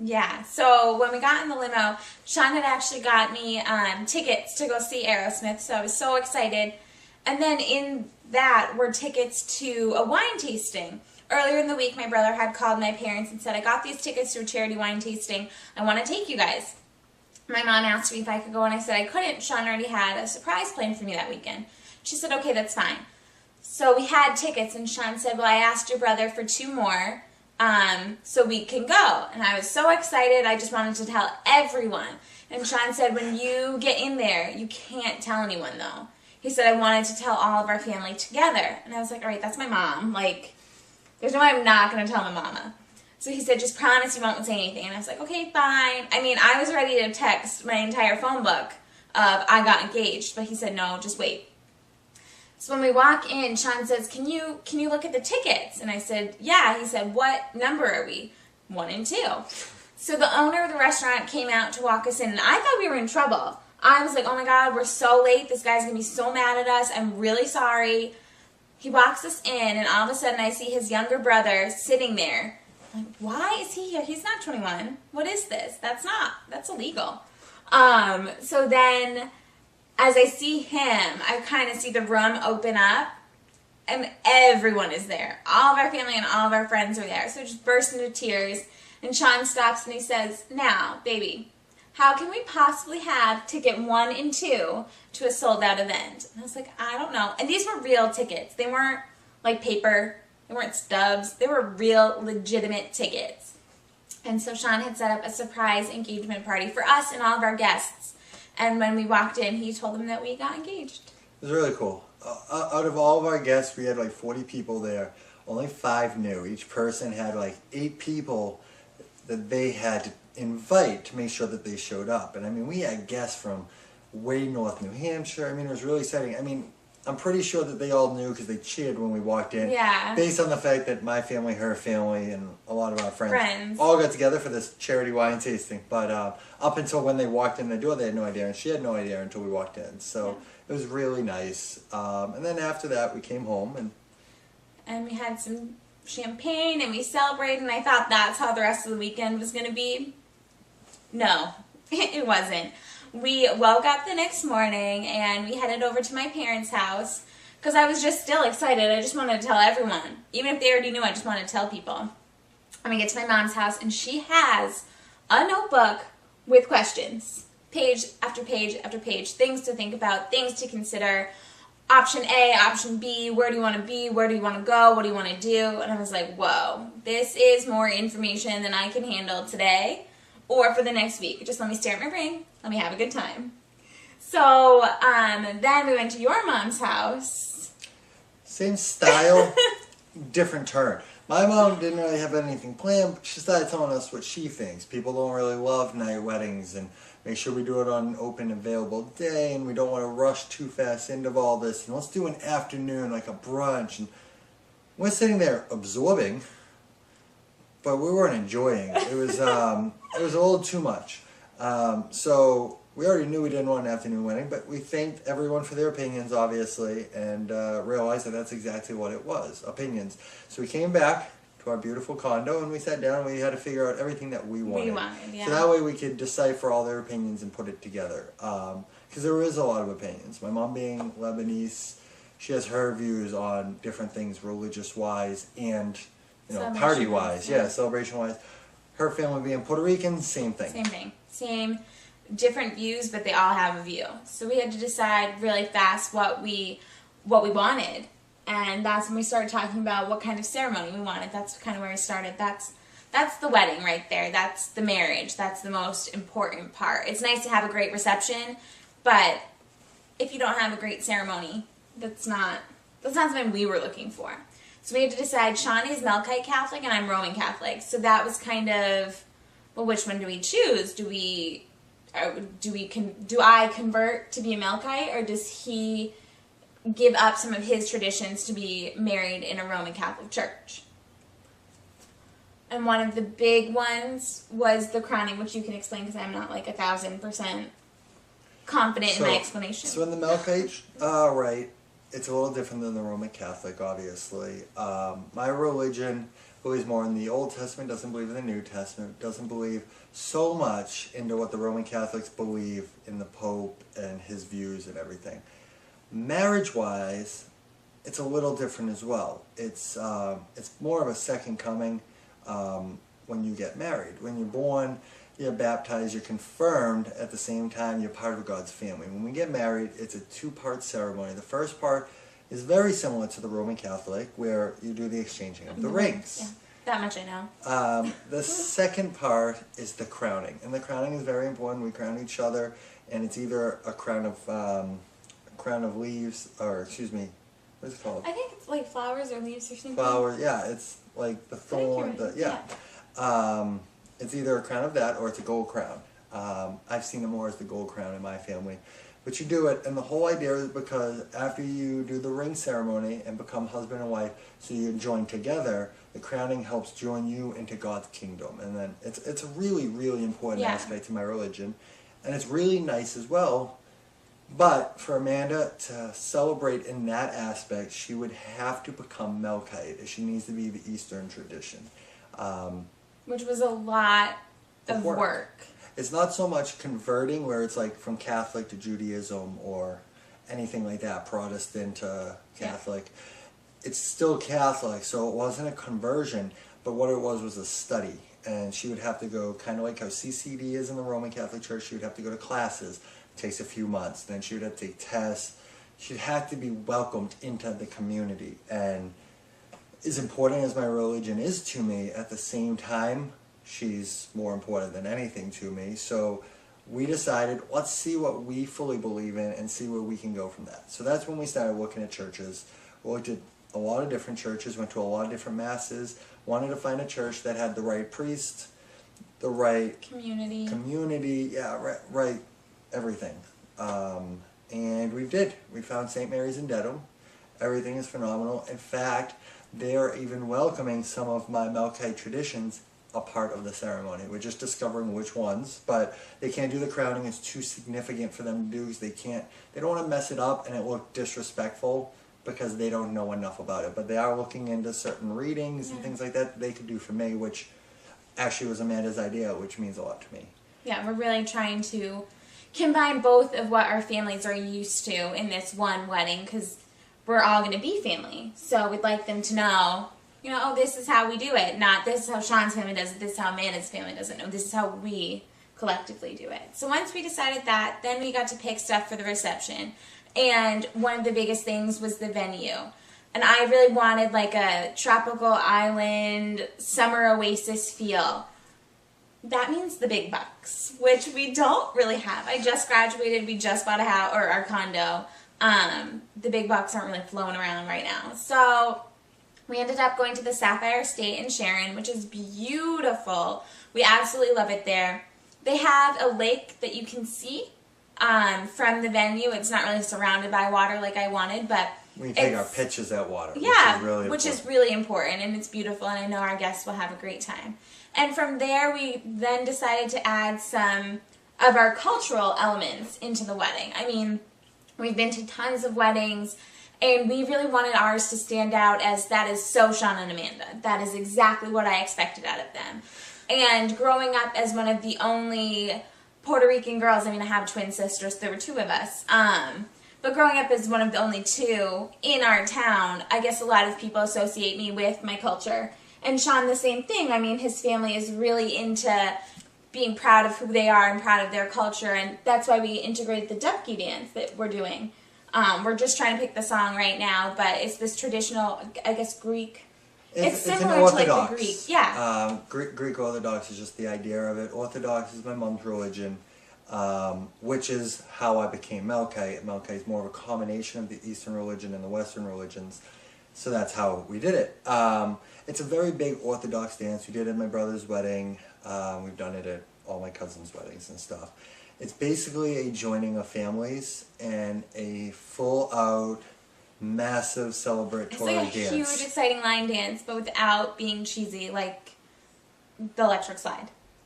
Yeah, so when we got in the limo, Sean had actually got me tickets to go see Aerosmith, so I was so excited. And then in that were tickets to a wine tasting. Earlier in the week, my brother had called my parents and said, I got these tickets to a charity wine tasting. I want to take you guys. My mom asked me if I could go, and I said I couldn't. Sean already had a surprise planned for me that weekend. She said, okay, that's fine. So we had tickets, and Sean said, well, I asked your brother for 2 more. So we can go. And I was so excited, I just wanted to tell everyone. And Sean said, when you get in there, you can't tell anyone though. He said, I wanted to tell all of our family together. And I was like, all right, that's my mom. Like, there's no way I'm not going to tell my mama. So he said, just promise you won't say anything. And I was like, okay, fine. I mean, I was ready to text my entire phone book of I got engaged. But he said, no, just wait. So when we walk in, Sean says, can you look at the tickets? And I said, yeah. He said, what number are we? 1 and 2. So the owner of the restaurant came out to walk us in, and I thought we were in trouble. I was like, oh my God, we're so late. This guy's going to be so mad at us. I'm really sorry. He walks us in, and all of a sudden I see his younger brother sitting there. I'm like, why is he here? He's not 21. What is this? That's illegal. So then as I see him, I kind of see the room open up, and everyone is there. All of our family and all of our friends are there. So I just burst into tears, and Sean stops and he says, now, baby, how can we possibly have ticket 1 and 2 to a sold-out event? And I was like, I don't know. And these were real tickets. They weren't like paper. They weren't stubs. They were real, legitimate tickets. And so Sean had set up a surprise engagement party for us and all of our guests. And when we walked in, he told them that we got engaged. It was really cool. Out of all of our guests, we had like 40 people there. Only 5 knew. Each person had like 8 people that they had to invite to make sure that they showed up. And I mean, we had guests from way north New Hampshire. I mean, it was really exciting. I mean, I'm pretty sure that they all knew because they cheered when we walked in. Yeah. Based on the fact that my family, her family, and a lot of our friends all got together for this charity wine tasting. But up until when they walked in the door, they had no idea. And she had no idea until we walked in. So it was really nice. And then after that, we came home. And we had some champagne and we celebrated. And I thought that's how the rest of the weekend was going to be. No, it wasn't. We woke up the next morning and we headed over to my parents' house because I was just still excited. I just wanted to tell everyone. Even if they already knew, I just wanted to tell people. And we get to my mom's house and she has a notebook with questions. Page after page after page. Things to think about, things to consider. Option A, option B, where do you want to be, where do you want to go, what do you want to do? And I was like, whoa, this is more information than I can handle today or for the next week. Just let me stare at my ring. Let me have a good time. So then we went to your mom's house. Same style, different turn. My mom didn't really have anything planned, but she started telling us what she thinks. People don't really love night weddings, and make sure we do it on an open available day, and we don't want to rush too fast into all this. And let's do an afternoon, like a brunch. And we're sitting there absorbing, but we weren't enjoying. It was a little too much. So we already knew we didn't want an afternoon wedding, but we thanked everyone for their opinions, obviously, and realized that that's exactly what it was, opinions. So we came back to our beautiful condo, and we sat down, and we had to figure out everything that we wanted. Yeah. So that way we could decipher all their opinions and put it together. Because there is a lot of opinions. My mom being Lebanese, she has her views on different things religious-wise and party-wise. Yeah, celebration-wise. Her family being Puerto Rican, same thing. Same thing. Same, different views, but they all have a view. So we had to decide really fast what we wanted. And that's when we started talking about what kind of ceremony we wanted. That's kind of where we started. That's the wedding right there. That's the marriage. That's the most important part. It's nice to have a great reception, but if you don't have a great ceremony, that's not something we were looking for. So we had to decide. Sean is Melkite Catholic and I'm Roman Catholic. So that was kind of, well, which one do we choose? Do I convert to be a Melkite, or does he give up some of his traditions to be married in a Roman Catholic church? And one of the big ones was the crowning, which you can explain because I'm not like 1,000% confident in my explanation. So in the Melkite, right, it's a little different than the Roman Catholic, obviously. My religion, believes more in the Old Testament, doesn't believe in the New Testament, doesn't believe so much into what the Roman Catholics believe in the Pope and his views and everything. Marriage-wise, it's a little different as well. It's more of a second coming when you get married. When you're born, you're baptized, you're confirmed, at the same time you're part of God's family. When we get married, it's a two-part ceremony. The first part is very similar to the Roman Catholic, where you do the exchanging of the rings. Yeah, that much I know. The second part is the crowning, and the crowning is very important. We crown each other, and it's either a crown of leaves, or excuse me, what is it called? I think it's like flowers or leaves or something. Flowers, yeah, it's like the thorn. It's either a crown of that or it's a gold crown. I've seen it more as the gold crown in my family. But you do it, and the whole idea is because after you do the ring ceremony and become husband and wife, so you're joined together, the crowning helps join you into God's kingdom. And then it's a really, really important aspect to my religion. And it's really nice as well. But for Amanda to celebrate in that aspect, she would have to become Melkite. She needs to be the Eastern tradition. Which was a lot of work. It's not so much converting, where it's like from Catholic to Judaism or anything like that, Protestant to Catholic. It's still Catholic, so it wasn't a conversion, but what it was a study. And she would have to go, kind of like how CCD is in the Roman Catholic Church, she would have to go to classes. It takes a few months. Then she would have to take tests. She'd have to be welcomed into the community. And as important as my religion is to me, at the same time, she's more important than anything to me. So we decided, let's see what we fully believe in and see where we can go from that. So that's when we started looking at churches. We looked at a lot of different churches, went to a lot of different masses, wanted to find a church that had the right priest, the right community, right everything. And we did. We found St. Mary's in Dedham. Everything is phenomenal. In fact, they're even welcoming some of my Melkite traditions a part of the ceremony. We're just discovering which ones, but they can't do the crowning. It's too significant for them to do, because they don't want to mess it up and it look disrespectful, because they don't know enough about it. But they are looking into certain readings and things like that they could do for me, which actually was Amanda's idea, which means a lot to me. Yeah, we're really trying to combine both of what our families are used to in this one wedding, because we're all going to be family. So we'd like them to know, oh, this is how we do it. Not this is how Sean's family does it, this is how Amanda's family does it. No, this is how we collectively do it. So once we decided that, then we got to pick stuff for the reception. And one of the biggest things was the venue. And I really wanted like a tropical island, summer oasis feel. That means the big bucks, which we don't really have. I just graduated, we just bought a house, or our condo. The big bucks aren't really flowing around right now. So we ended up going to the Sapphire Estate in Sharon, which is beautiful. We absolutely love it there. They have a lake that you can see from the venue. It's not really surrounded by water like I wanted, but we can take our pictures at water. Yeah, which is really important, and it's beautiful, and I know our guests will have a great time. And from there, we then decided to add some of our cultural elements into the wedding. I mean, we've been to tons of weddings, and we really wanted ours to stand out as that is so Sean and Amanda. That is exactly what I expected out of them. And growing up as one of the only Puerto Rican girls, I mean, I have twin sisters, there were two of us, but growing up as one of the only two in our town, I guess a lot of people associate me with my culture. And Sean, the same thing. I mean, his family is really into being proud of who they are and proud of their culture, and that's why we integrated the Dubki dance that we're doing. We're just trying to pick the song right now, but it's this traditional, I guess, Greek. It's similar to like the Greek, yeah. Greek Orthodox is just the idea of it. Orthodox is my mom's religion, which is how I became Melkite. Melkite is more of a combination of the Eastern religion and the Western religions, so that's how we did it. It's a very big Orthodox dance. We did it at my brother's wedding. We've done it at all my cousins' weddings and stuff. It's basically a joining of families and a full-out, massive celebratory dance. It's like a huge, exciting line dance, but without being cheesy, like the electric slide.